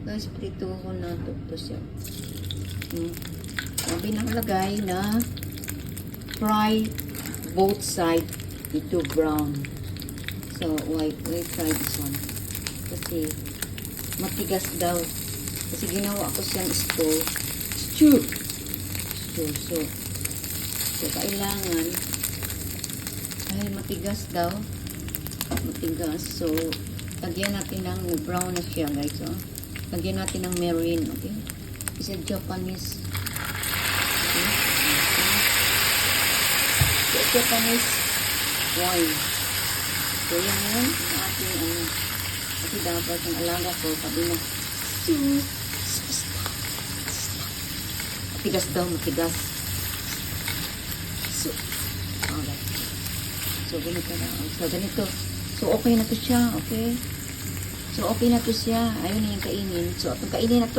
Guys, prito ko na to siya. Sabi nakalagay na fry both side into brown. So, wait, try this one. Kasi, matigas daw. Kasi ginawa ko siyang stew. So, kailangan, dahil matigas daw, so, lagyan natin ng brown na siya, guys, oh. Lagyan natin ng marine, okay? It's a Japanese, okay? It's Japanese wine. So, yan ating, kasi dapat ang alaga ko, sabi na, matigas daw, matigas. So, ganito na. So, ganito. So, okay na to siya, okay? So, okay na to siya. Ayun na yung kainin. So, itong kainin na to.